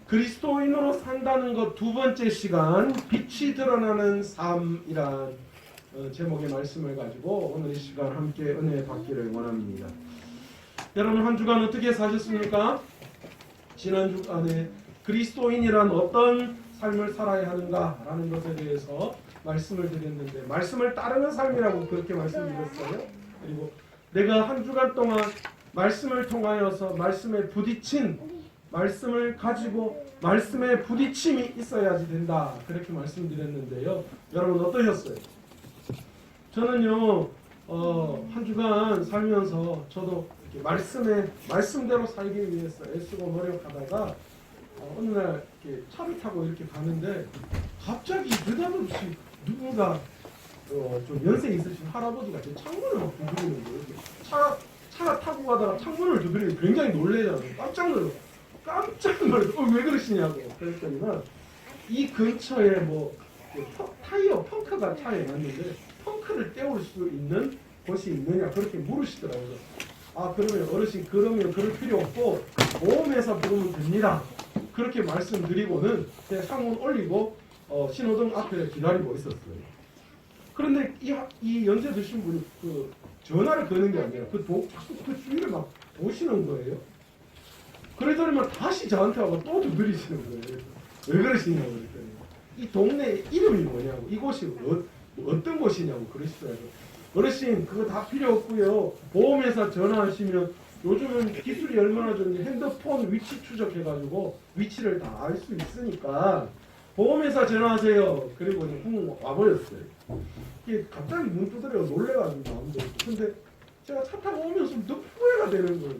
그리스도인으로 산다는 것 두 번째 시간, 빛이 드러나는 삶이란 제목의 말씀을 가지고 오늘 이 시간 함께 은혜 받기를 원합니다. 여러분 한 주간 어떻게 사셨습니까? 지난 주간에 그리스도인이란 어떤 삶을 살아야 하는가라는 것에 대해서 말씀을 드렸는데, 말씀을 따르는 삶이라고 그렇게 말씀드렸어요. 그리고 내가 한 주간 동안 말씀을 통하여서 말씀에 부딪힌, 말씀을 가지고 말씀에 부딪힘이 있어야지 된다, 그렇게 말씀드렸는데요. 여러분 어떠셨어요? 저는요 한 주간 살면서 저도 이렇게 말씀대로 살기 위해서 애쓰고 노력하다가 어느 날 이렇게 차를 타고 이렇게 가는데 갑자기 느닷없이 누군가 좀 연세 있으신 할아버지가 제 창문을 막 두드리는 거예요. 차 타고 가다가 창문을 두드리면 굉장히 놀래잖아요. 깜짝 놀라서 왜 그러시냐고. 그랬더니만 이 근처에 뭐 타이어 펑크가 차에 났는데 펑크를 떼올 수 있는 곳이 있느냐 그렇게 물으시더라고요. 아, 그러면 어르신 그러면 그럴 필요 없고 보험회사 부르면 됩니다. 그렇게 말씀드리고는 그냥 창문 올리고 신호등 앞에 기다리고 있었어요. 그런데 이 연세 드신 분이 그 전화를 거는 게 아니라 자꾸 그 주위를 막 보시는 거예요. 그러더니만 다시 저한테 와서 또 두드리시는 거예요. 왜 그러시냐고 그랬더니 이 동네 이름이 뭐냐고, 이곳이 어떤 곳이냐고 그러시더라고요. 어르신 그거 다 필요 없고요. 보험회사 전화하시면 요즘은 기술이 얼마나 좋은지 핸드폰 위치 추적해가지고 위치를 다 알 수 있으니까 보험회사 전화하세요. 그리고 훅 와버렸어요. 이게 갑자기 눈 두드려 놀래가지고 마음도 없고. 근데 제가 차 타고 오면서 너 후회가 되는 거예요.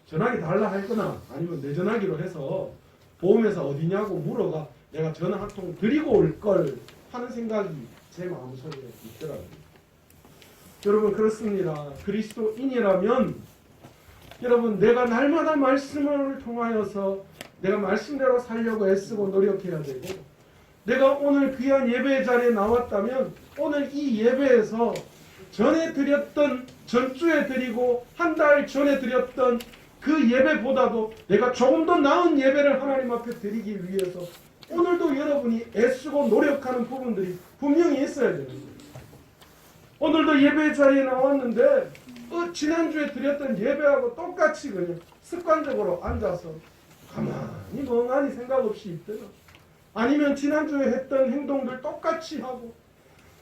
전화기 달라 할거나 아니면 내 전화기로 해서 보험회사 어디냐고 물어가 내가 전화 한 통 드리고 올 걸 하는 생각이 제 마음속에 있더라고요. 여러분 그렇습니다. 그리스도인이라면 여러분 내가 날마다 말씀을 통하여서 내가 말씀대로 살려고 애쓰고 노력해야 되고, 내가 오늘 귀한 예배 자리에 나왔다면 오늘 이 예배에서 전에 드렸던, 전주에 드리고 한 달 전에 드렸던 그 예배보다도 내가 조금 더 나은 예배를 하나님 앞에 드리기 위해서 오늘도 여러분이 애쓰고 노력하는 부분들이 분명히 있어야 되는 거예요. 오늘도 예배 자리에 나왔는데 지난주에 드렸던 예배하고 똑같이 그냥 습관적으로 앉아서 가만히 멍하니 생각 없이 있거나, 아니면 지난주에 했던 행동들 똑같이 하고,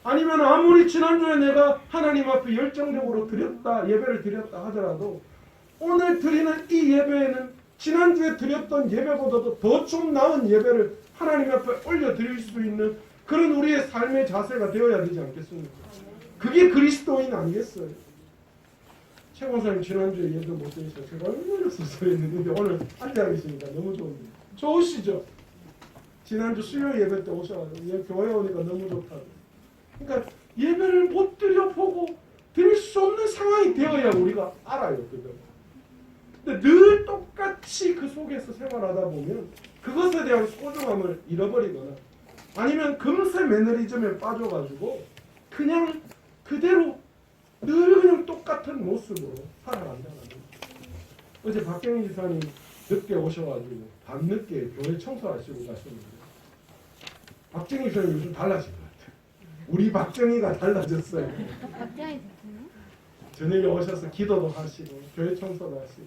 아니면 아무리 지난주에 내가 하나님 앞에 열정적으로 예배를 드렸다 하더라도 오늘 드리는 이 예배에는 지난주에 드렸던 예배보다도 더 좀 나은 예배를 하나님 앞에 올려드릴 수 있는 그런 우리의 삶의 자세가 되어야 되지 않겠습니까? 그게 그리스도인 아니겠어요? 최 권사님 지난주에 예배 못 드리셔서 제가 얼마나 씁쓸했는데 오늘 앉아 계시니까 너무 좋은데. 좋으시죠? 지난주 수요 예배 때 오셔가지고 교회 오니까 너무 좋다고. 그러니까 예배를 못 드려보고 드릴 수 없는 상황이 되어야 우리가 알아요. 그죠? 근데 늘 똑같이 그 속에서 생활하다 보면 그것에 대한 소중함을 잃어버리거나 아니면 금세 매너리즘에 빠져가지고 그냥 그대로 늘 그냥 똑같은 모습으로 살아간다는 거예요. 어제 박경희 지사님 늦게 오셔가지고 밤늦게 교회 청소하시고 가셨는데 박경희 지사님 요즘 달라진 것 같아요. 우리 박경희가 달라졌어요. 박경희 저녁에 오셔서 기도도 하시고 교회 청소도 하시고,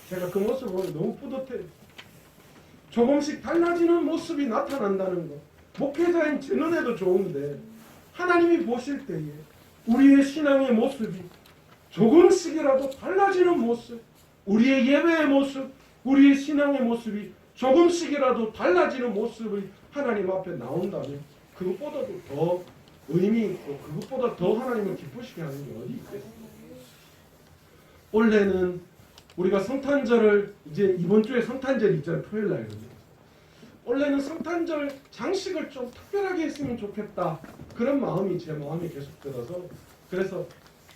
제가 그 모습을 보면 너무 뿌듯해요. 조금씩 달라지는 모습이 나타난다는 것, 목회자인 제 눈에도 좋은데 하나님이 보실 때에 우리의 신앙의 모습이 조금씩이라도 달라지는 모습, 우리의 예배의 모습, 우리의 신앙의 모습이 조금씩이라도 달라지는 모습이 하나님 앞에 나온다면 그것보다도 더 의미 있고 그것보다 더 하나님을 기쁘시게 하는 게 어디 있겠어요? 원래는 우리가 성탄절을 이제 이번 주에 성탄절 있잖아요. 토요일 날이거든요. 원래는 성탄절 장식을 좀 특별하게 했으면 좋겠다, 그런 마음이 제 마음에 계속 들어서, 그래서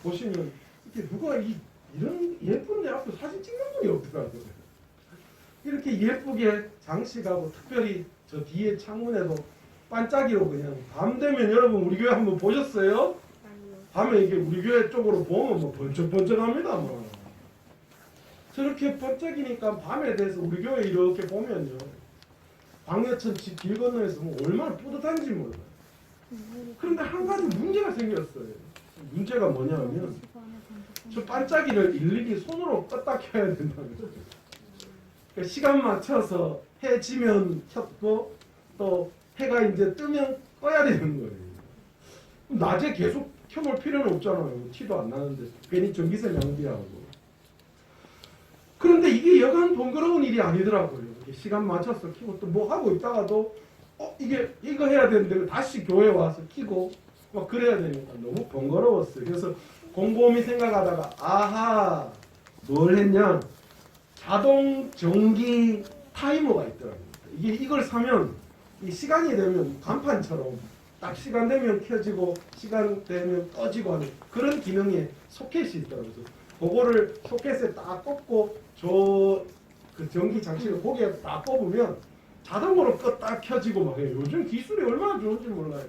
보시면 이렇게 누가 이런 예쁜 내 앞에 사진 찍는 분이 없더라고요. 이렇게 예쁘게 장식하고 특별히 저 뒤에 창문에도 반짝이로 그냥 밤 되면, 여러분 우리 교회 한번 보셨어요? 밤에 이게 우리 교회 쪽으로 보면 뭐 번쩍번쩍합니다. 뭐 저렇게 번쩍이니까 밤에 대해서 우리 교회 이렇게 보면요 광야천 길 건너에서 뭐 얼마나 뿌듯한지 몰라요. 그런데 한 가지 문제가 생겼어요. 문제가 뭐냐면 저 반짝이를 일일이 손으로 껐다 켜야 된다는 거죠. 그러니까 시간 맞춰서 해 지면 켰고 또 해가 이제 뜨면 꺼야 되는 거예요. 낮에 계속 켜놓을 필요는 없잖아요. 티도 안 나는데 괜히 전기세 낭비하고. 그런데 이게 여간 번거로운 일이 아니더라고요. 시간 맞춰서 켜고 또 뭐 하고 있다가도 이거 해야 되는데 다시 교회 와서 켜고 막 그래야 되니까 너무 번거로웠어요. 그래서 곰곰이 생각하다가 아하 뭘 했냐, 자동 전기 타이머가 있더라고요. 이걸 사면 이 시간이 되면 간판처럼 딱 시간 되면 켜지고 시간 되면 꺼지고 하는 그런 기능의 소켓이 있더라고요. 그거를 소켓에 딱 꽂고 그 전기 장치를 고기에 딱 꼽으면 자동으로 껐다 켜지고 막 해요. 요즘 기술이 얼마나 좋은지 몰라요.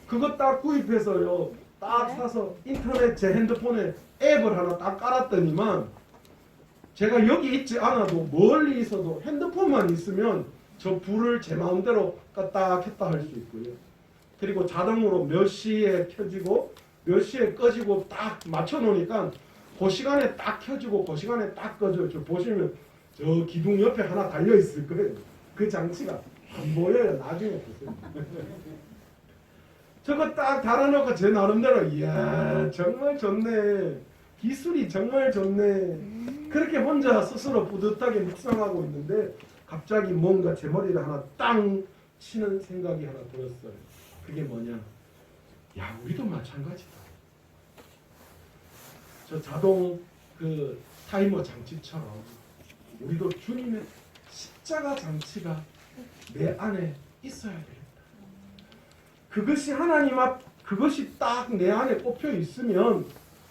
그거 딱 구입해서요, 딱 사서 인터넷 제 핸드폰에 앱을 하나 딱 깔았더니만 제가 여기 있지 않아도 멀리 있어도 핸드폰만 있으면 저 불을 제 마음대로 껐다 켰다 할 수 있고요. 그리고 자동으로 몇 시에 켜지고 몇 시에 꺼지고 딱 맞춰 놓으니까 그 시간에 딱 켜지고 그 시간에 딱 꺼져요. 저 보시면 저 기둥 옆에 하나 달려 있을 거예요. 그 장치가 안 보여요. 나중에 보세요. 저거 딱 달아놓고 제 나름대로 이야 정말 좋네. 기술이 정말 좋네. 그렇게 혼자 스스로 뿌듯하게 묵상하고 있는데 갑자기 뭔가 제 머리를 하나 땅 치는 생각이 하나 들었어요. 그게 뭐냐? 야, 우리도 마찬가지다. 저 자동 그 타이머 장치처럼 우리도 주님의 십자가 장치가 내 안에 있어야 되겠다. 그것이 하나님 앞, 그것이 딱 내 안에 꼽혀 있으면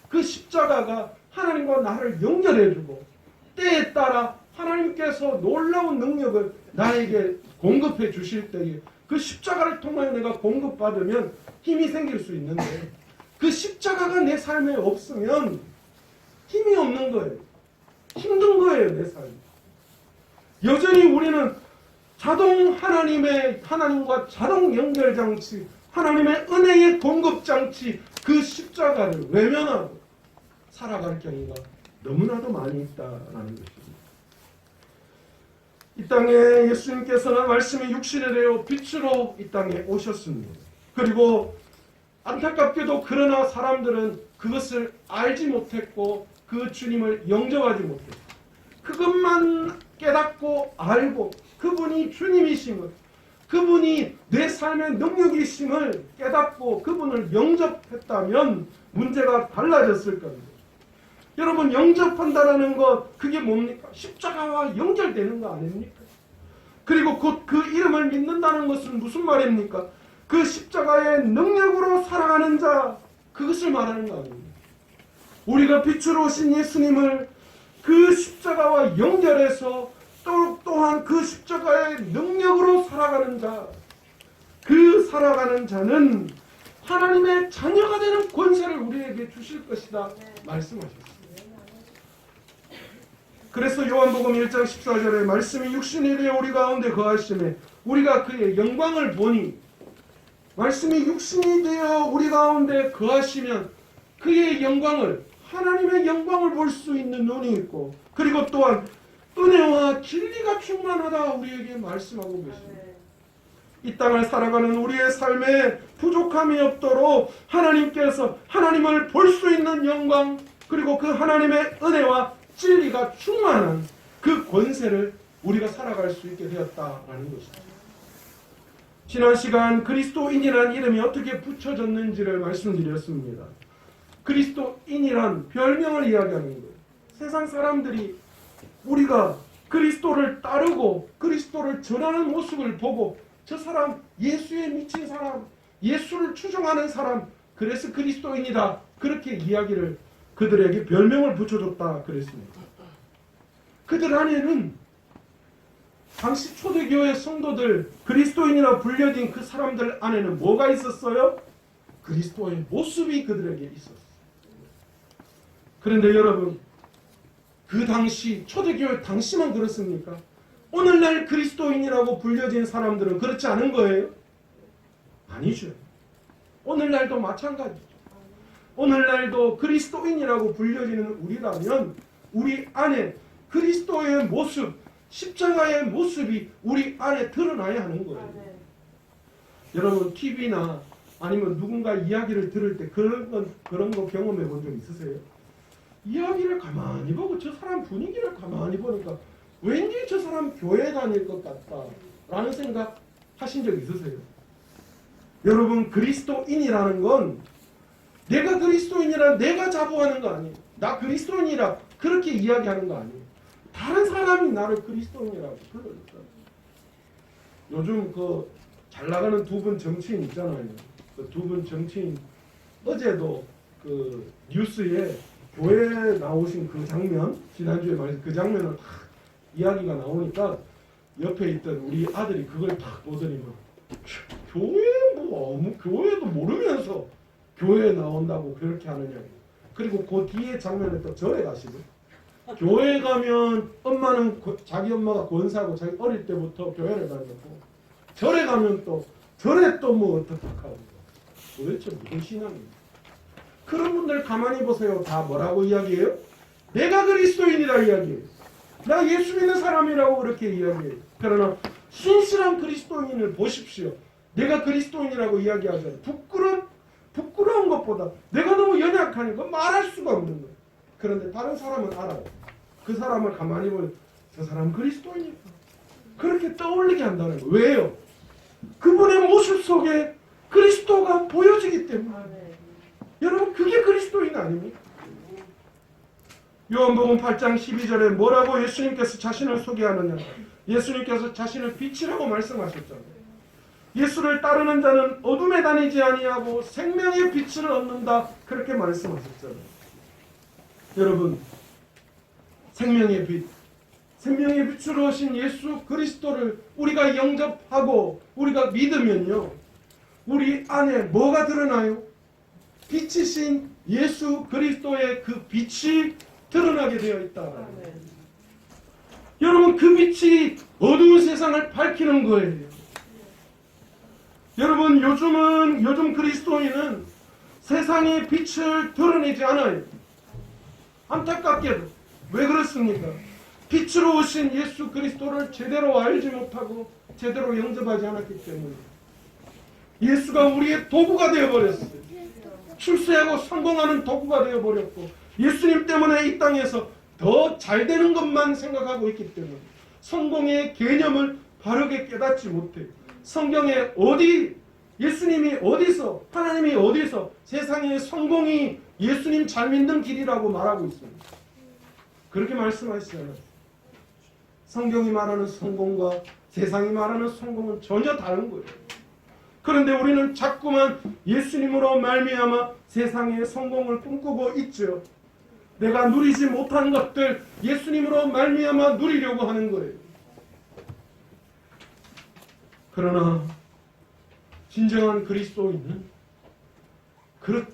그 십자가가 하나님과 나를 연결해주고 때에 따라 하나님께서 놀라운 능력을 나에게 공급해 주실 때에 그 십자가를 통하여 내가 공급받으면 힘이 생길 수 있는데 그 십자가가 내 삶에 없으면 힘이 없는 거예요. 힘든 거예요, 내 삶이. 여전히 우리는 하나님과 자동 연결 장치, 하나님의 은혜의 공급 장치, 그 십자가를 외면하고 살아갈 경우가 너무나도 많이 있다라는 것입니다. 이 땅에 예수님께서는 말씀이 육신이 되어 빛으로 이 땅에 오셨습니다. 그리고 안타깝게도 그러나 사람들은 그것을 알지 못했고 그 주님을 영접하지 못했고 그것만 깨닫고 알고 그분이 주님이심을, 그분이 내 삶의 능력이심을 깨닫고 그분을 영접했다면 문제가 달라졌을 겁니다. 여러분, 영접한다는 것 그게 뭡니까? 십자가와 연결되는 거 아닙니까? 그리고 곧 그 이름을 믿는다는 것은 무슨 말입니까? 그 십자가의 능력으로 살아가는 자, 그것을 말하는 거 아닙니까? 우리가 빛으로 오신 예수님을 그 십자가와 연결해서 또한 그 십자가의 능력으로 살아가는 자, 그 살아가는 자는 하나님의 자녀가 되는 권세를 우리에게 주실 것이다 말씀하셨습니다. 그래서 요한복음 1장 14절에 말씀이 육신이 되어 우리 가운데 거하심에 우리가 그의 영광을 보니, 말씀이 육신이 되어 우리 가운데 거하시면 그의 영광을, 하나님의 영광을 볼 수 있는 눈이 있고, 그리고 또한 은혜와 진리가 충만하다 우리에게 말씀하고 계십니다. 이 땅을 살아가는 우리의 삶에 부족함이 없도록 하나님께서 하나님을 볼 수 있는 영광, 그리고 그 하나님의 은혜와 진리가 충만한 그 권세를 우리가 살아갈 수 있게 되었다라는 것입니다. 지난 시간 그리스도인이라는 이름이 어떻게 붙여졌는지를 말씀드렸습니다. 그리스도인이란 별명을 이야기하는 거예요. 세상 사람들이 우리가 그리스도를 따르고 그리스도를 전하는 모습을 보고 저 사람 예수에 미친 사람, 예수를 추종하는 사람, 그래서 그리스도인이다, 그렇게 이야기를 그들에게 별명을 붙여줬다 그랬습니다. 그들 안에는 당시 초대교회 성도들, 그리스도인이라 불려진 그 사람들 안에는 뭐가 있었어요? 그리스도의 모습이 그들에게 있었어요. 그런데 여러분, 그 당시 초대교회 당시만 그렇습니까? 오늘날 그리스도인이라고 불려진 사람들은 그렇지 않은 거예요? 아니죠. 오늘날도 마찬가지죠. 오늘날도 그리스도인이라고 불려지는 우리라면 우리 안에 그리스도의 모습, 십자가의 모습이 우리 안에 드러나야 하는 거예요. 여러분 TV나 아니면 누군가 이야기를 들을 때 그런 거 경험해 본 적 있으세요? 이야기를 가만히 보고 저 사람 분위기를 가만히 보니까 왠지 저 사람 교회 다닐 것 같다 라는 생각 하신 적 있으세요? 여러분 그리스도인이라는 건 내가 그리스도인이라 내가 자부하는 거 아니에요. 나 그리스도인이라 그렇게 이야기하는 거 아니에요. 다른 사람이 나를 그리스도인이라고 불러줬어요. 요즘 그 잘 나가는 두 분 정치인 있잖아요. 그 두 분 정치인 어제도 그 뉴스에 교회 나오신 그 장면, 지난주에 말했던 그 장면을 딱 이야기가 나오니까 옆에 있던 우리 아들이 그걸 딱 보더니 막 교회 교회도 모르면서 교회에 나온다고 그렇게 하느냐고. 그리고 그 뒤에 장면에 또 절에 가시고 교회 가면 엄마는 자기 엄마가 권사고 자기 어릴 때부터 교회를 다녔고 절에 가면 또 절에 또 뭐 어떡하고 도대체 무슨 신앙입니까? 그런 분들 가만히 보세요. 다 뭐라고 이야기해요? 내가 그리스도인이라 이야기해요. 나 예수 믿는 사람이라고 그렇게 이야기해요. 그러나 신실한 그리스도인을 보십시오. 내가 그리스도인이라고 이야기하잖아요. 부끄러운 것보다 내가 너무 연약하니까 말할 수가 없는 거예요. 그런데 다른 사람은 알아요. 그 사람을 가만히 보면 저 사람 그리스도인이다. 그렇게 떠올리게 한다는 거예요. 왜요? 그분의 모습 속에 그리스도가 보여지기 때문에. 여러분 그게 그리스도인 아닙니까? 요한복음 8장 12절에 뭐라고 예수님께서 자신을 소개하느냐. 예수님께서 자신을 빛이라고 말씀하셨잖아요. 예수를 따르는 자는 어둠에 다니지 아니하고 생명의 빛을 얻는다. 그렇게 말씀하셨잖아요. 여러분 생명의 빛으로 오신 예수 그리스도를 우리가 영접하고 우리가 믿으면요. 우리 안에 뭐가 드러나요? 빛이신 예수 그리스도의 그 빛이 드러나게 되어 있다. 여러분 그 빛이 어두운 세상을 밝히는 거예요. 여러분 요즘 그리스도인은 세상의 빛을 드러내지 않아요. 안타깝게도. 왜 그렇습니까? 빛으로 오신 예수 그리스도를 제대로 알지 못하고 제대로 영접하지 않았기 때문에 예수가 우리의 도구가 되어버렸어요. 출세하고 성공하는 도구가 되어버렸고 예수님 때문에 이 땅에서 더 잘되는 것만 생각하고 있기 때문에 성공의 개념을 바르게 깨닫지 못해요. 성경에 예수님이 어디서 하나님이 어디서 세상의 성공이 예수님 잘 믿는 길이라고 말하고 있습니다. 그렇게 말씀하시잖아요. 성경이 말하는 성공과 세상이 말하는 성공은 전혀 다른 거예요. 그런데 우리는 자꾸만 예수님으로 말미암아 세상의 성공을 꿈꾸고 있죠. 내가 누리지 못한 것들 예수님으로 말미암아 누리려고 하는 거예요. 그러나 진정한 그리스도인은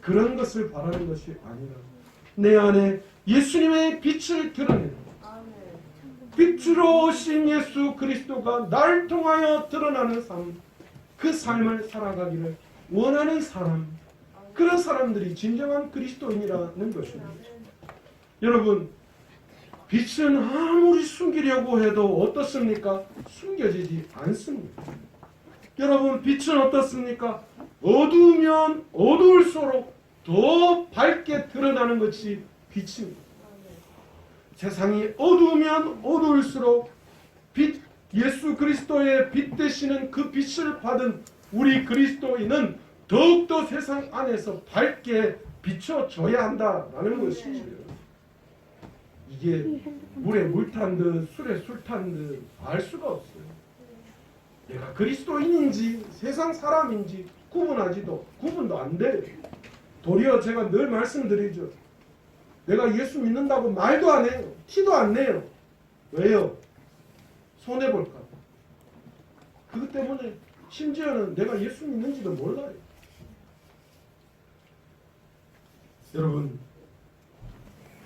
그런 것을 바라는 것이 아니라 내 안에 예수님의 빛을 드러내는 빛으로 오신 예수 그리스도가 날 통하여 드러나는 삶, 그 삶을 살아가기를 원하는 사람, 그런 사람들이 진정한 그리스도인이라는 것입니다. 여러분 빛은 아무리 숨기려고 해도 어떻습니까? 숨겨지지 않습니다. 여러분 빛은 어떻습니까? 어두우면 어두울수록 더 밝게 드러나는 것이 빛입니다. 세상이 어두우면 어두울수록 예수 그리스도의 빛 되시는 그 빛을 받은 우리 그리스도인은 더욱더 세상 안에서 밝게 비춰줘야 한다라는 것이지요. 이게 물에 물 탄 듯 술에 술 탄 듯 알 수가 없어요. 내가 그리스도인인지 세상 사람인지 구분도 안 돼요. 도리어 제가 늘 말씀드리죠. 내가 예수 믿는다고 말도 안 해요. 티도 안 내요. 왜요? 손해볼까 봐. 그것 때문에 심지어는 내가 예수 믿는지도 몰라요. 여러분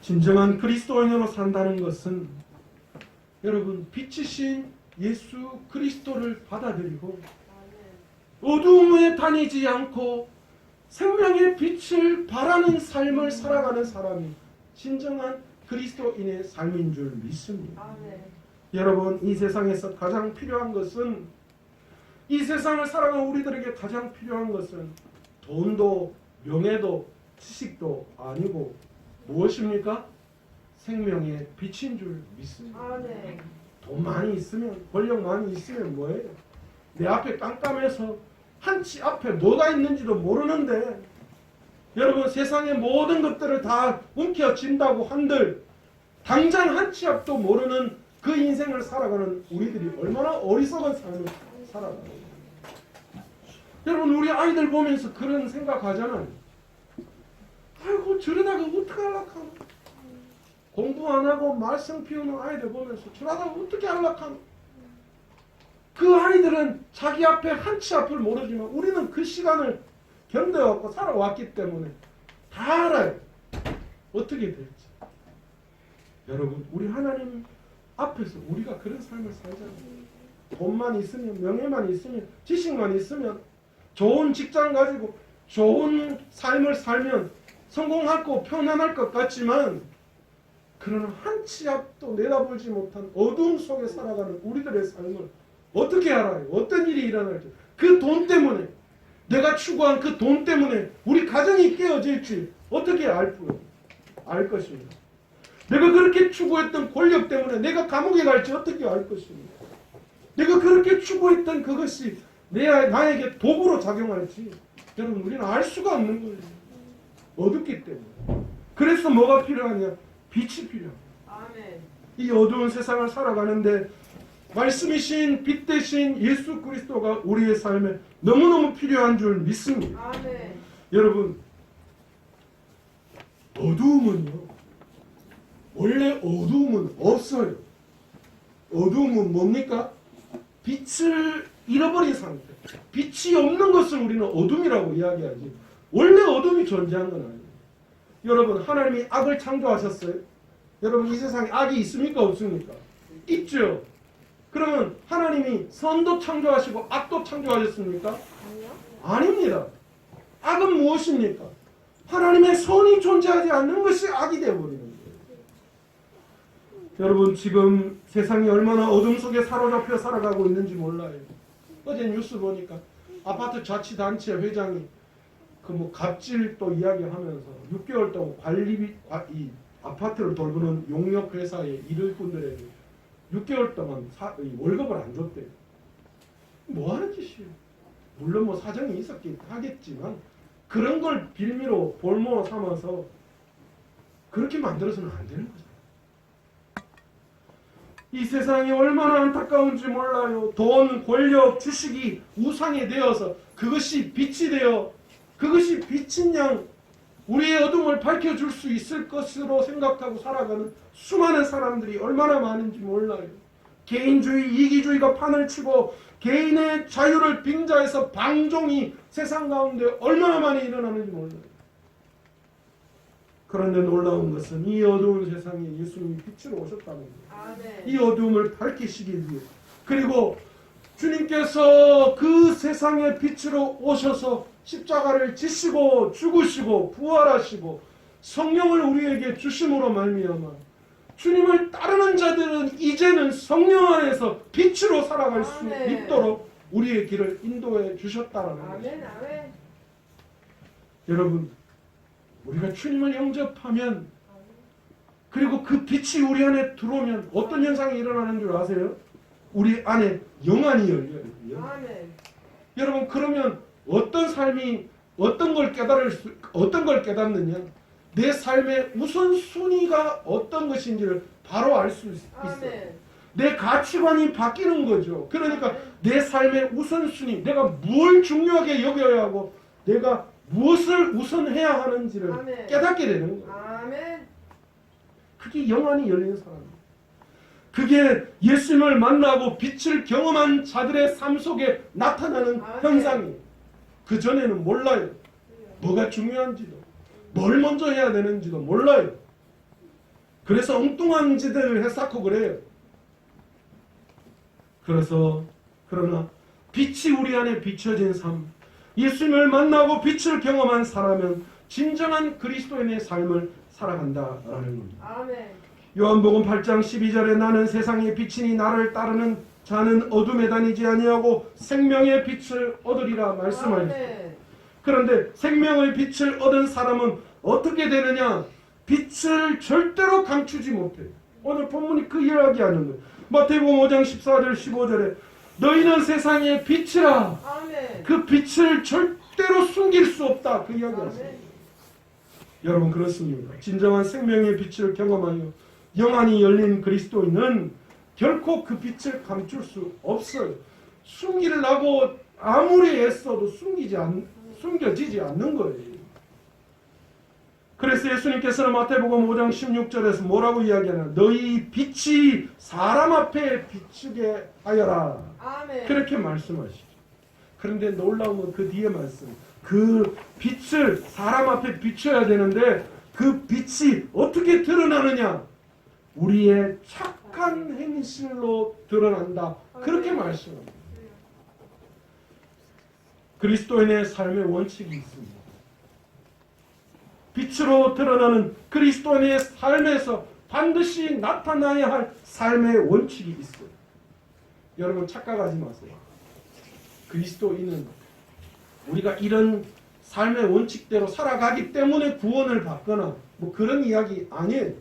진정한 그리스도인으로 산다는 것은 여러분 빛이신 예수 그리스도를 받아들이고 어두움에 다니지 않고 생명의 빛을 발하는 삶을 살아가는 사람이 진정한 그리스도인의 삶인 줄 믿습니다. 아멘. 여러분, 이 세상에서 가장 필요한 것은, 이 세상을 살아가는 우리들에게 가장 필요한 것은 돈도 명예도 지식도 아니고 무엇입니까? 생명의 빛인 줄 믿습니다. 아멘. 돈 많이 있으면, 권력 많이 있으면 뭐예요? 내 앞에 깜깜해서 한치 앞에 뭐가 있는지도 모르는데, 여러분, 세상의 모든 것들을 다 움켜쥔다고 한들 당장 한치 앞도 모르는 그 인생을 살아가는 우리들이 얼마나 어리석은 삶을 살아가는 거예요. 여러분, 우리 아이들 보면서 그런 생각하잖아요. 아이고, 저러다가 어떻게 하려고. 공부 안 하고 말썽 피우는 아이들 보면서 저러다가 어떻게 하려고. 그 아이들은 자기 앞에 한치 앞을 모르지만 우리는 그 시간을 견뎌왔고 살아왔기 때문에 다 알아요. 어떻게 될지. 여러분, 우리 하나님 앞에서 우리가 그런 삶을 살잖아요. 돈만 있으면, 명예만 있으면, 지식만 있으면, 좋은 직장 가지고 좋은 삶을 살면 성공하고 편안할 것 같지만, 그러나 한치 앞도 내다보지 못한 어둠 속에 살아가는 우리들의 삶을 어떻게 알아요? 어떤 일이 일어날지. 그 돈 때문에, 내가 추구한 그 돈 때문에 우리 가정이 깨어질지 어떻게 알 것입니다. 내가 그렇게 추구했던 권력 때문에 내가 감옥에 갈지 어떻게 알 것입니다. 내가 그렇게 추구했던 그것이 나에게 도구로 작용할지 여러분, 우리는 알 수가 없는 거예요. 어둡기 때문에. 그래서 뭐가 필요하냐? 빛이 필요합니다. 아멘. 이 어두운 세상을 살아가는데 말씀이신 빛 대신 예수 그리스도가 우리의 삶에 너무너무 필요한 줄 믿습니다. 아멘. 여러분, 어두움은요, 원래 어두움은 없어요. 어두움은 뭡니까? 빛을 잃어버린 상태. 빛이 없는 것을 우리는 어둠이라고 이야기하지. 원래 어둠이 존재한 건 아니에요. 여러분, 하나님이 악을 창조하셨어요? 여러분, 이 세상에 악이 있습니까? 없습니까? 있죠. 그러면 하나님이 선도 창조하시고 악도 창조하셨습니까? 아니요. 아닙니다. 악은 무엇입니까? 하나님의 선이 존재하지 않는 것이 악이 되어버리는 거예요. 여러분, 지금 세상이 얼마나 어둠 속에 사로잡혀 살아가고 있는지 몰라요. 어제 뉴스 보니까 아파트 자치단체 회장이 그 갑질 또 이야기하면서 6개월 동안 이 아파트를 돌보는 용역 회사의 일꾼들에게 6개월 동안 월급을 안 줬대요. 뭐 하는 짓이에요? 물론 뭐 사정이 있었긴 하겠지만 그런 걸 빌미로 볼모 삼아서 그렇게 만들어서는 안 되는 거죠. 이 세상이 얼마나 안타까운지 몰라요. 돈, 권력, 지식이 우상이 되어서 그것이 빛이 되어 그것이 빛인 양 우리의 어둠을 밝혀줄 수 있을 것으로 생각하고 살아가는 수많은 사람들이 얼마나 많은지 몰라요. 개인주의, 이기주의가 판을 치고 개인의 자유를 빙자해서 방종이 세상 가운데 얼마나 많이 일어나는지 몰라요. 그런데 놀라운 것은 이 어두운 세상에 예수님이 빛으로 오셨다는 거예요. 아멘. 이 어두움을 밝히시기 위해. 그리고 주님께서 그 세상의 빛으로 오셔서 십자가를 지시고 죽으시고 부활하시고 성령을 우리에게 주심으로 말미암아 주님을 따르는 자들은 이제는 성령 안에서 빛으로 살아갈 수 아멘. 있도록 우리의 길을 인도해 주셨다는 아멘. 것입니다. 아멘. 여러분, 우리가 주님을 영접하면 그리고 그 빛이 우리 안에 들어오면 어떤 현상이 일어나는 줄 아세요? 우리 안에 영안이 열려요. 아멘. 여러분, 그러면 어떤 삶이 어떤 걸 깨닫느냐? 내 삶의 우선순위가 어떤 것인지를 바로 알 수 있어요. 아멘. 내 가치관이 바뀌는 거죠. 그러니까 내 삶의 우선순위, 내가 뭘 중요하게 여겨야 하고 내가 무엇을 우선해야 하는지를 아멘. 깨닫게 되는 거예요. 아멘. 그게 영안이 열리는 사람이에요. 그게 예수님을 만나고 빛을 경험한 자들의 삶 속에 나타나는 아멘. 현상이에요. 그 전에는 몰라요. 뭐가 중요한지도, 뭘 먼저 해야 되는지도 몰라요. 그래서 엉뚱한 짓을 해쌓고 그래요. 그러나 빛이 우리 안에 비춰진 삶, 예수님을 만나고 빛을 경험한 사람은 진정한 그리스도인의 삶을 살아간다라는 겁니다. 아멘. 요한복음 8장 12절에 나는 세상의 빛이니 나를 따르는 자는 어둠에 다니지 아니하고 생명의 빛을 얻으리라 말씀하셨습니다. 그런데 생명의 빛을 얻은 사람은 어떻게 되느냐? 빛을 절대로 감추지 못해요. 오늘 본문이 그 이야기하는 거예요. 마태복음 5장 14절 15절에 너희는 세상의 빛이라. 아멘. 그 빛을 절대로 숨길 수 없다. 그 이야기였습니다. 여러분 그렇습니다. 진정한 생명의 빛을 경험하여 영안이 열린 그리스도인은 결코 그 빛을 감출 수 없어요. 숨기려고 아무리 애써도 숨겨지지 않는 거예요. 그래서 예수님께서는 마태복음 5장 16절에서 뭐라고 이야기하나? 너희 빛이 사람 앞에 비추게 하여라. 아멘. 그렇게 말씀하시죠. 그런데 놀라운 건 그 뒤에 말씀. 그 빛을 사람 앞에 비춰야 되는데 그 빛이 어떻게 드러나느냐? 우리의 착한 행실로 드러난다. 그렇게 말씀합니다. 그리스도인의 삶의 원칙이 있습니다. 빛으로 드러나는 그리스도인의 삶에서 반드시 나타나야 할 삶의 원칙이 있어요. 여러분 착각하지 마세요. 그리스도인은 우리가 이런 삶의 원칙대로 살아가기 때문에 구원을 받거나 뭐 그런 이야기 아니에요.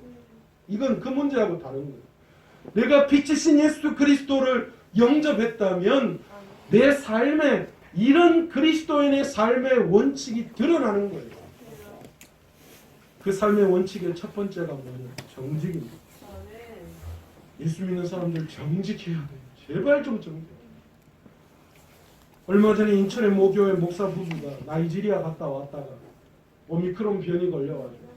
이건 그 문제하고 다른 거예요. 내가 빛이신 예수 그리스도를 영접했다면 내 삶에 이런 그리스도인의 삶의 원칙이 드러나는 거예요. 그 삶의 원칙의 첫 번째가 뭐냐? 정직입니다. 예수 믿는 사람들 정직해야 돼요. 제발 좀 정직해요. 얼마 전에 인천의 모교회 목사 부부가 나이지리아 갔다 왔다가 오미크론 변이 걸려가지고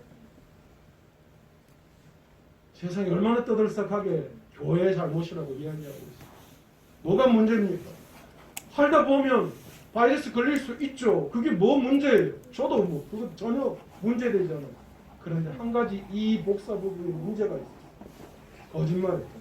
세상에 얼마나 떠들썩하게 교회의 잘못이라고 이야기하고 있어요. 뭐가 문제입니까? 살다 보면 바이러스 걸릴 수 있죠. 그게 뭐 문제예요? 저도 뭐 그거 전혀 문제되잖아요. 그런데 한 가지 이 목사 부부의 문제가 있어요. 거짓말이에요.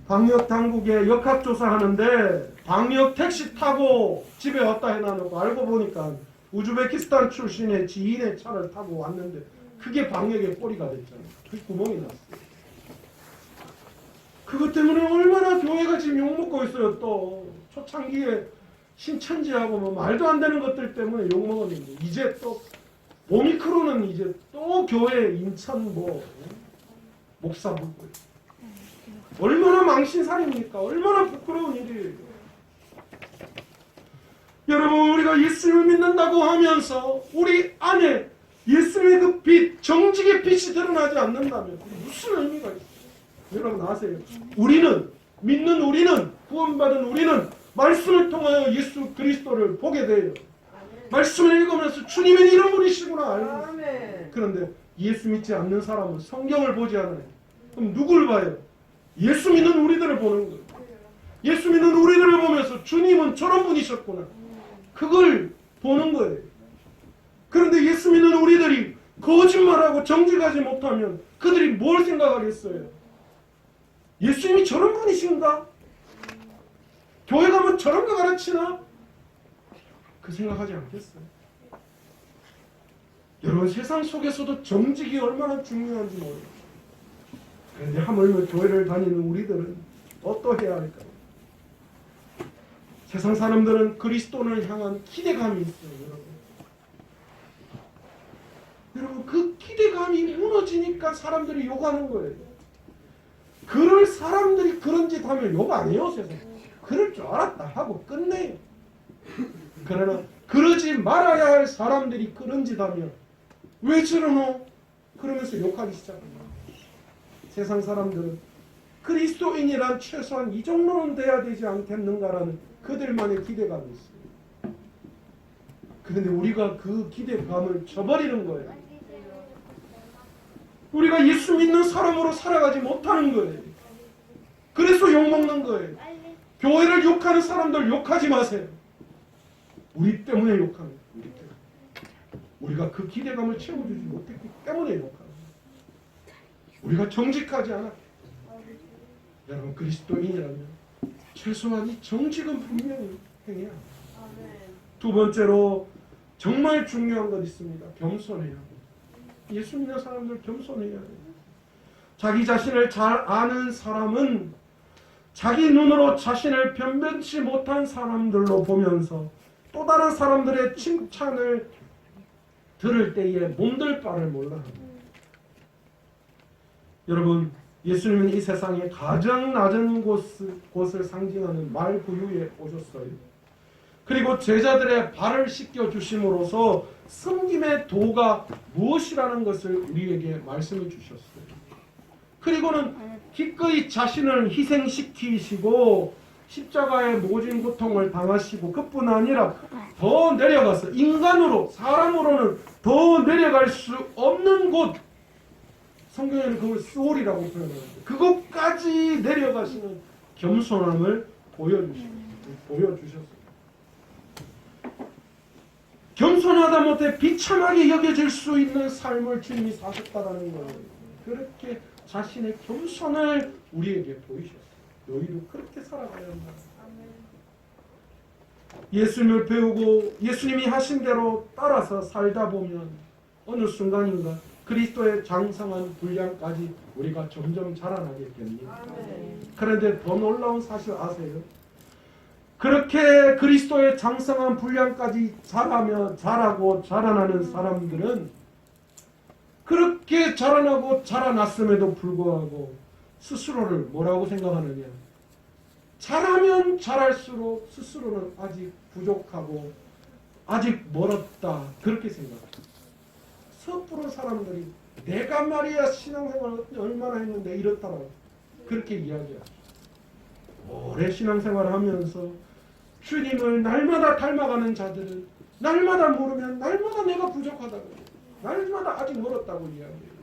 방역 당국에 역학조사하는데 방역 택시 타고 집에 왔다 해놔놓고 알고 보니까 우즈베키스탄 출신의 지인의 차를 타고 왔는데 그게 방역의 꼬리가 됐잖아요. 그 구멍이 났어요. 그것 때문에 얼마나 교회가 지금 욕먹고 있어요. 또 초창기에 신천지하고 뭐 말도 안 되는 것들 때문에 욕먹었는데 이제 또 오미크론은 이제 또 교회 인천 뭐 목사 부부 얼마나 망신살입니까? 얼마나 부끄러운 일이에요. 여러분 우리가 예수를 믿는다고 하면서 우리 안에 예수님의 그 빛, 정직의 빛이 드러나지 않는다면 무슨 의미가 있어요? 여러분 아세요? 믿는 우리는 구원받은 우리는 말씀을 통하여 예수 그리스도를 보게 돼요. 말씀을 읽으면서 주님은 이런 분이시구나 알고 있어요. 그런데 예수 믿지 않는 사람은 성경을 보지 않아요. 그럼 누굴 봐요? 예수 믿는 우리들을 보는 거예요. 예수 믿는 우리들을 보면서 주님은 저런 분이셨구나. 그걸 보는 거예요. 그런데 예수 믿는 우리들이 거짓말하고 정직하지 못하면 그들이 뭘 생각하겠어요? 예수님이 저런 분이신가? 교회 가면 저런 거 가르치나? 그 생각하지 않겠어요? 여러분 세상 속에서도 정직이 얼마나 중요한지 모르겠어요. 그런데 하물며 교회를 다니는 우리들은 어떠해야 할까요? 세상 사람들은 그리스도를 향한 기대감이 있어요. 여러분 그 기대감이 무너지니까 사람들이 욕하는 거예요. 그럴 사람들이 그런 짓 하면 욕 안 해요. 세상에. 그럴 줄 알았다 하고 끝내요. 그러나 그러지 말아야 할 사람들이 그런 짓 하면 왜 저러노? 그러면서 욕하기 시작합니다. 세상 사람들은 그리스도인이란 최소한 이 정도는 돼야 되지 않겠는가라는 그들만의 기대감이 있어요. 그런데 우리가 그 기대감을 저버리는 거예요. 우리가 예수 믿는 사람으로 살아가지 못하는 거예요. 그래서 욕먹는 거예요. 교회를 욕하는 사람들 욕하지 마세요. 우리 때문에 욕하는 거예요. 우리 때문에. 우리가 그 기대감을 채워주지 못했기 때문에 욕하는 거예요. 우리가 정직하지 않아. 여러분 그리스도인이라면 최소한 이 정직은 분명히 행해야 합니다. 두 번째로 정말 중요한 것 있습니다. 겸손해야 합니다. 예수 믿는 사람들 겸손해야 돼요. 자기 자신을 잘 아는 사람은 자기 눈으로 자신을 변변치 못한 사람들로 보면서 또 다른 사람들의 칭찬을 들을 때에 몸둘 바를 몰라 합니다. 여러분 예수님은 이 세상의 가장 낮은 곳을 상징하는 말구유에 오셨어요. 그리고 제자들의 발을 씻겨 주심으로써 섬김의 도가 무엇이라는 것을 우리에게 말씀해 주셨어요. 그리고는 기꺼이 자신을 희생시키시고 십자가의 모진 고통을 당하시고 그뿐 아니라 더 내려가서 인간으로 사람으로는 더 내려갈 수 없는 곳, 성경에는 그걸 스올이라고 표현하는데 그것까지 내려가시는 겸손함을 보여주셨어요. 겸손하다 못해 비참하게 여겨질 수 있는 삶을 주님이 사셨다는 거예요. 그렇게 자신의 겸손을 우리에게 보이셨어요. 너희도 그렇게 살아가야 한다. 예수님을 배우고 예수님이 하신 대로 따라서 살다 보면 어느 순간인가 그리스도의 장성한 분량까지 우리가 점점 자라나게 됩니다. 그런데 더 놀라운 사실 아세요? 그렇게 그리스도의 장성한 분량까지 자라고 자라나는 사람들은 그렇게 자라나고 자라났음에도 불구하고 스스로를 뭐라고 생각하느냐? 자라면 자랄수록 스스로는 아직 부족하고 아직 멀었다 그렇게 생각합니다. 섣부른 사람들이 내가 말이야 신앙생활 얼마나 했는데 이렇다라고 그렇게 이야기하죠. 오래 신앙생활을 하면서 주님을 날마다 닮아가는 자들은 날마다 모르면 날마다 내가 부족하다고 날마다 아직 멀었다고 이야기해요.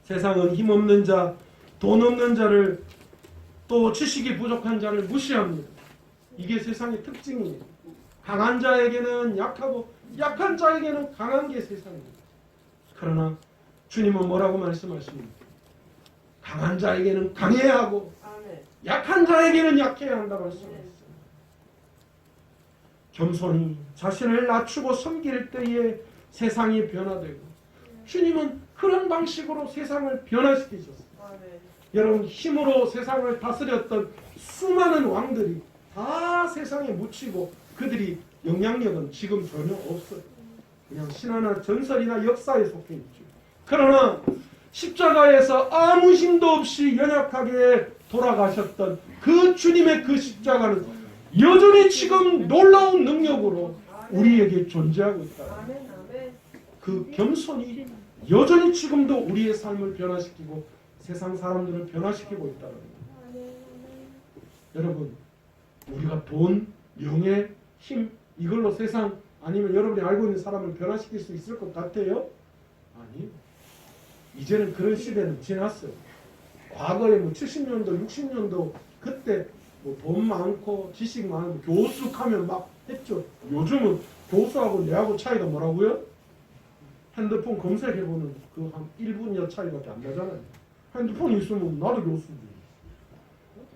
세상은 힘없는 자, 돈 없는 자를 또 지식이 부족한 자를 무시합니다. 이게 세상의 특징이에요. 강한 자에게는 약하고 약한 자에게는 강한 게 세상입니다. 그러나 주님은 뭐라고 말씀하십니까? 강한 자에게는 강해야 하고 약한 자에게는 약해야 한다고 말씀하셨어요. 겸손히 자신을 낮추고 섬길 때에 세상이 변화되고 주님은 그런 방식으로 세상을 변화시키셨어요. 여러분 힘으로 세상을 다스렸던 수많은 왕들이 다 세상에 묻히고 그들이 영향력은 지금 전혀 없어요. 그냥 신화나 전설이나 역사에 속해 있죠. 그러나 십자가에서 아무 힘도 없이 연약하게 돌아가셨던 그 주님의 그 십자가는 여전히 지금 놀라운 능력으로 우리에게 존재하고 있다. 그 겸손이 여전히 지금도 우리의 삶을 변화시키고 세상 사람들을 변화시키고 있다는 거예요. 여러분 우리가 돈, 명예, 힘 이걸로 세상 아니면 여러분이 알고 있는 사람을 변화시킬 수 있을 것 같아요? 아니 이제는 그런 시대는 지났어요. 과거에 뭐 70년도, 60년도 그때 뭐 돈 많고 지식 많고 교수하면 막 했죠. 요즘은 교수하고 내하고 차이가 뭐라고요? 핸드폰 검색해보는 그 한 1분여 차이밖에 안 나잖아요. 핸드폰 있으면 나도 교수지.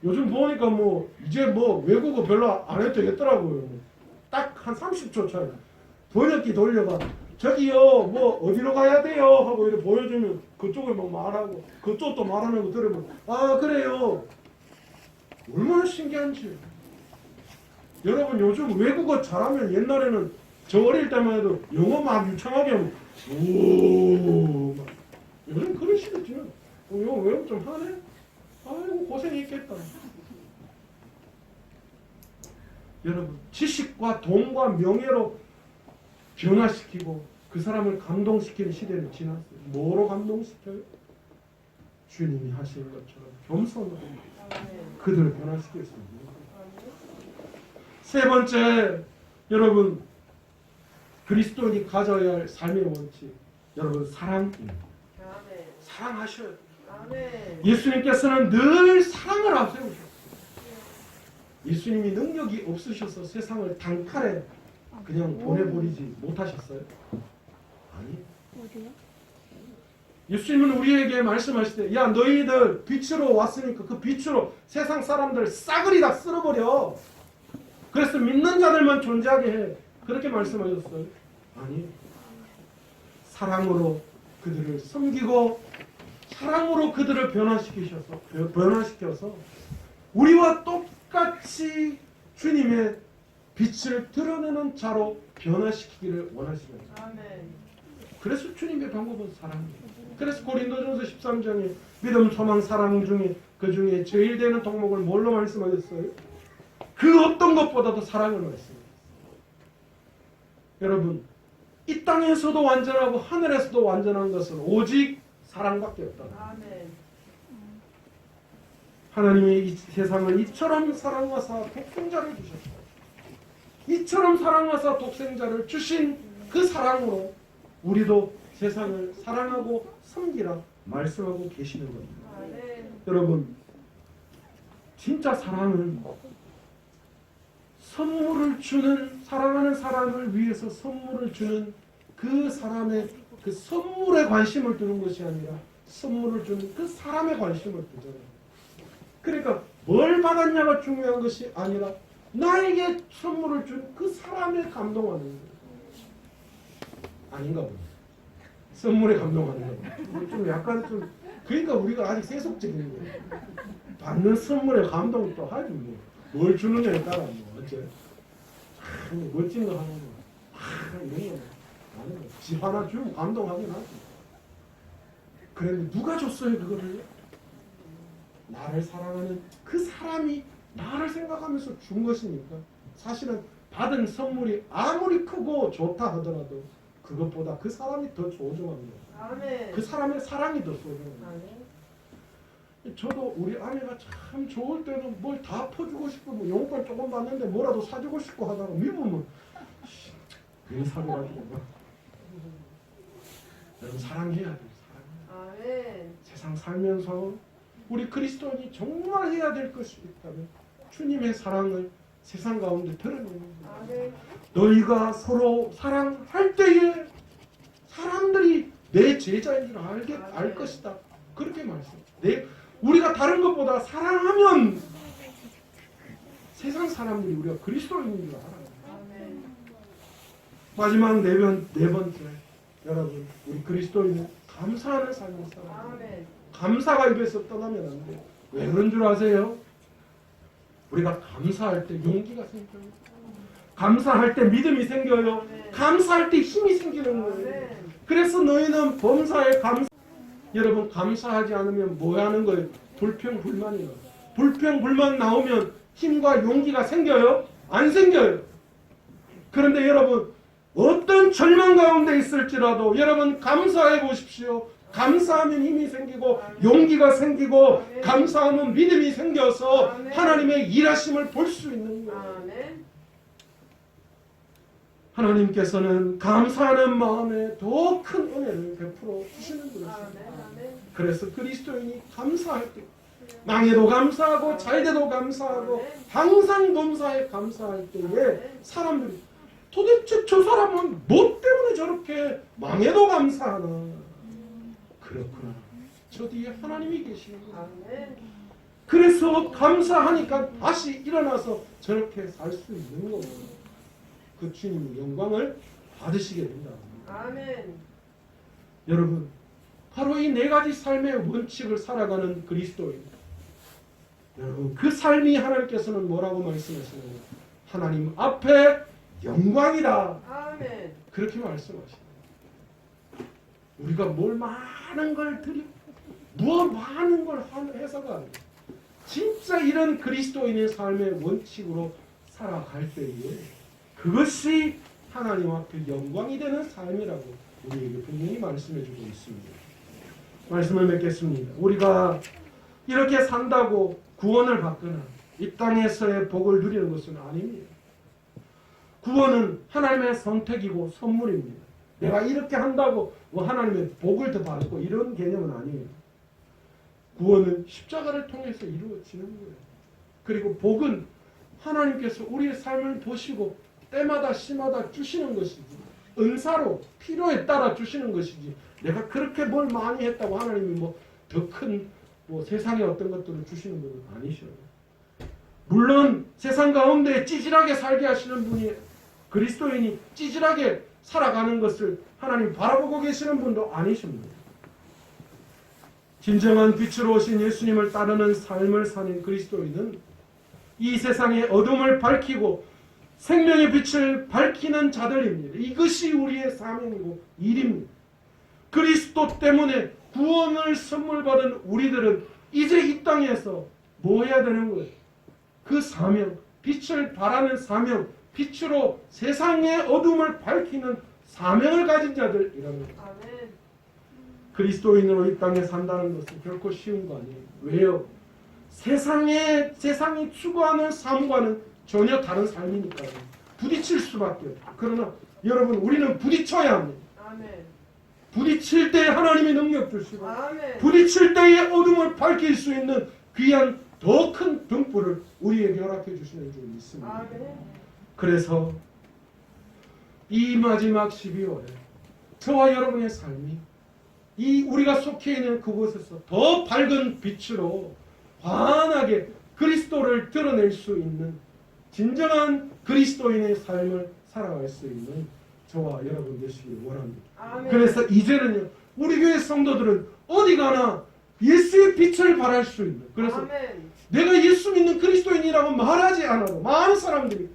요즘 보니까 뭐 이제 뭐 외국어 별로 안 해도 되겠더라고요. 딱 한 30초 차이. 번역기 돌려봐. 저기요 뭐 어디로 가야 돼요 하고 이렇게 보여주면 그쪽을 막 말하고 그쪽도 말하는 거 들으면 아 그래요. 얼마나 신기한지. 여러분 요즘 외국어 잘하면 옛날에는 저 어릴 때만 해도 영어 막 유창하게 하면 오 막. 요즘 그런 시대죠. 영어 외국 좀 하네? 아이고 고생했겠다. 여러분 지식과 돈과 명예로 변화시키고 그 사람을 감동시키는 시대는 지났어요. 뭐로 감동시켜요? 주님이 하시는 것처럼 겸손으로 그들을 변화시켰습니다. 세 번째 여러분 그리스도인이 가져야 할 삶의 원칙 여러분 사랑입니다. 사랑하셔야 돼요. 예수님께서는 늘 사랑을 앞세우셨어요. 예수님이 능력이 없으셔서 세상을 단칼에 그냥 보내버리지 못하셨어요? 아니. 예수님은 우리에게 말씀하실 때, 야 너희들 빛으로 왔으니까 그 빛으로 세상 사람들 싸그리 다 쓸어버려. 그래서 믿는 자들만 존재하게 해. 그렇게 말씀하셨어요. 아니, 사랑으로 그들을 섬기고 사랑으로 그들을 변화시켜서 우리와 똑같이 주님의 빛을 드러내는 자로 변화시키기를 원하시는 거예요. 아멘. 그래서 주님의 방법은 사랑이에요. 그래서 고린도전서 13장에 믿음, 소망, 사랑 중에 그 중에 제일 되는 덕목을 뭘로 말씀하셨어요? 그 어떤 것보다도 사랑을 말씀하셨어요. 여러분, 이 땅에서도 완전하고 하늘에서도 완전한 것은 오직 사랑밖에 없다. 아멘. 하나님이 이 세상을 이처럼 사랑하사 독생자를 주셨다. 이처럼 사랑하사 독생자를 주신 그 사랑으로 우리도 세상을 사랑하고 섬기라 말씀하고 계시는 겁니다. 아멘. 여러분, 진짜 사랑은 선물을 주는, 사랑하는 사람을 위해서 선물을 주는 그 사람의 그 선물에 관심을 두는 것이 아니라 선물을 주는 그 사람에 관심을 두잖아요. 그러니까 뭘 받았냐가 중요한 것이 아니라 나에게 선물을 준 그 사람에 감동하는 거예요. 아닌가 보네. 선물에 감동하는 거예요. 좀 약간 좀, 그러니까 우리가 아직 세속적인 거예요. 받는 선물에 감동 또 하지 뭐. 뭘 주느냐에 따라 뭐 어째 멋진 거 하는 거, 이런 거 아는 거. 집 하나 주면 감동하긴 하지. 그런데 누가 줬어요 그거를? 나를 사랑하는 그 사람이 나를 생각하면서 준 것이니까 사실은 받은 선물이 아무리 크고 좋다 하더라도 그것보다 그 사람이 더 소중합니다. 아멘. 그 사람의 사랑이 더 소중합니다. 아멘. 저도 우리 아내가 참 좋을 때는 뭘 다 퍼주고 싶고 뭐 용돈 조금 받는데 뭐라도 사주고 싶고 하다가 미우면 괜히 사줘가지고 여러분 사랑해야 돼요. 사랑. 아멘. 세상 살면서 우리 그리스도인이 정말 해야 될 것이 있다면 주님의 사랑을 세상 가운데 드러내는 거예요. 아멘. 너희가 서로 사랑할 때에 사람들이 내 제자인 줄 알 것이다. 그렇게 말씀해요. 우리가 다른 것보다 사랑하면 세상 사람들이 우리가 그리스도인인 줄 알아요. 아멘. 마지막 네 번째, 여러분, 우리 그리스도인은 감사하는 삶을 살아야 돼요. 아멘. 감사가 입에서 떠나면 안 돼요. 왜 그런 줄 아세요? 우리가 감사할 때 용기가 생겨요. 감사할 때 믿음이 생겨요. 감사할 때 힘이 생기는 거예요. 그래서 너희는 범사에 여러분, 감사하지 않으면 뭐 하는 거예요? 불평불만이 나와요. 불평불만 나오면 힘과 용기가 생겨요? 안 생겨요. 그런데 여러분, 어떤 절망 가운데 있을지라도 여러분 감사해 보십시오. 감사하면 힘이 생기고 용기가 생기고 감사하면 믿음이 생겨서 하나님의 일하심을 볼 수 있는 거예요. 하나님께서는 감사하는 마음에 더 큰 은혜를 베풀어 주시는 것입니다. 그래서 그리스도인이 감사할 때 망해도 감사하고 잘돼도 감사하고 항상 범사에 감사할 때에 사람들이 도대체 저 사람은 뭐 때문에 저렇게 망해도 감사하나? 그렇구나. 저 뒤에 하나님이 계시는 거예요. 그래서 감사하니까 다시 일어나서 저렇게 살 수 있는 거예요. 그 주님의 영광을 받으시게 된다. 아멘. 여러분, 바로 이 네 가지 삶의 원칙을 살아가는 그리스도인. 여러분, 그 삶이 하나님께서는 뭐라고 말씀하시나요? 하나님 앞에 영광이다. 아멘. 그렇게 말씀하시나요? 우리가 뭘 많은 걸 많은 걸 해서가 아니에요. 진짜 이런 그리스도인의 삶의 원칙으로 살아갈 때에 그것이 하나님 앞에 영광이 되는 삶이라고 우리에게 분명히 말씀해 주고 있습니다. 말씀을 맺겠습니다. 우리가 이렇게 산다고 구원을 받거나 이 땅에서의 복을 누리는 것은 아닙니다. 구원은 하나님의 선택이고 선물입니다. 내가 이렇게 한다고 뭐 하나님의 복을 더 받고 이런 개념은 아니에요. 구원은 십자가를 통해서 이루어지는 거예요. 그리고 복은 하나님께서 우리의 삶을 보시고 때마다 시마다 주시는 것이지 은사로 필요에 따라 주시는 것이지 내가 그렇게 뭘 많이 했다고 하나님이 뭐 더 큰 뭐 세상의 어떤 것들을 주시는 분은 아니셔요. 물론 세상 가운데 찌질하게 살게 하시는 분이 그리스도인이 찌질하게 살아가는 것을 하나님 바라보고 계시는 분도 아니십니다. 진정한 빛으로 오신 예수님을 따르는 삶을 사는 그리스도인은 이 세상의 어둠을 밝히고 생명의 빛을 밝히는 자들입니다. 이것이 우리의 사명이고 일입니다. 그리스도 때문에 구원을 선물 받은 우리들은 이제 이 땅에서 뭐 해야 되는 거예요? 그 사명, 빛을 발하는 사명, 빛으로 세상의 어둠을 밝히는 사명을 가진 자들이랍니다. 아멘. 그리스도인으로 이 땅에 산다는 것은 결코 쉬운 거 아니에요. 왜요? 세상이 추구하는 삶과는 전혀 다른 삶이니까요. 부딪힐 수밖에 없어요. 그러나 여러분 우리는 부딪혀야 합니다. 아멘. 부딪힐 때 하나님의 능력 주시고 아멘. 부딪힐 때의 어둠을 밝힐 수 있는 귀한 더 큰 등불을 우리에게 허락해 주시는 줄 믿습니다. 아멘. 그래서 이 마지막 12월에 저와 여러분의 삶이 이 우리가 속해 있는 그곳에서 더 밝은 빛으로 환하게 그리스도를 드러낼 수 있는 진정한 그리스도인의 삶을 살아갈 수 있는 저와 여러분 되시길 원합니다. 아멘. 그래서 이제는요 우리 교회 성도들은 어디 가나 예수의 빛을 발할 수 있는, 그래서 아멘. 내가 예수 믿는 그리스도인이라고 말하지 않아도 많은 사람들이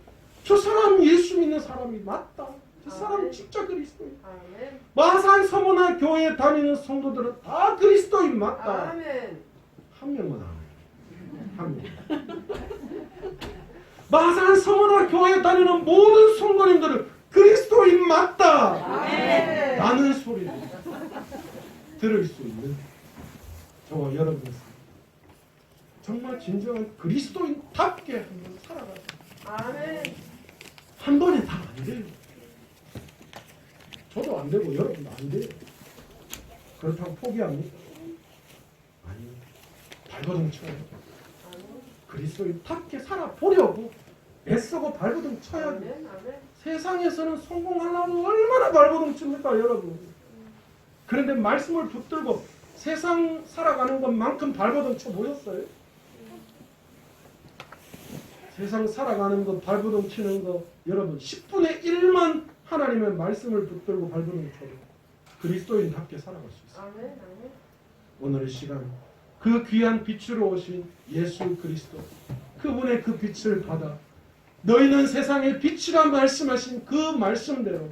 저 사람 예수 믿는 사람이 맞다, 저 사람 아멘. 진짜 그리스도인, 아멘. 마산 서문화 교회에 다니는 성도들은 다 그리스도인 맞다. 아멘. 한 명만 알아요. 한 명. 마산 서문화 교회에 다니는 모든 성도님들은 그리스도인 맞다. 아멘. 라는 소리를 들을 수 있는 저와 여러분의 삶. 정말 진정한 그리스도인답게 한번 살아가자. 아멘. 한 번에 다 안 돼요. 저도 안 되고 여러분도 안 돼요. 그렇다고 포기합니까? 아니요. 발버둥 쳐요. 그리스도인답게 살아보려고 애쓰고 발버둥 쳐야 돼요. 아멘. 아멘. 세상에서는 성공하려고 얼마나 발버둥 칩니까 여러분. 그런데 말씀을 붙들고 세상 살아가는 것만큼 발버둥 쳐 보였어요? 세상 살아가는 것 발버둥 치는 거 여러분 10분의 1만 하나님의 말씀을 붙들고 발버둥 쳐도 그리스도인답게 살아갈 수 있어요. 아멘. 아멘. 오늘의 시간 그 귀한 빛으로 오신 예수 그리스도 그분의 그 빛을 받아 너희는 세상의 빛이라 말씀하신 그 말씀대로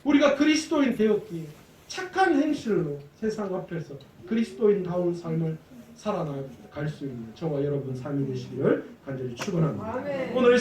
우리가 그리스도인 되었기에 착한 행실로 세상 앞에서 그리스도인다운 삶을 살아나갈 수 있는 저와 여러분 삶이 되시기를 간절히 축원합니다. 아멘. 오늘의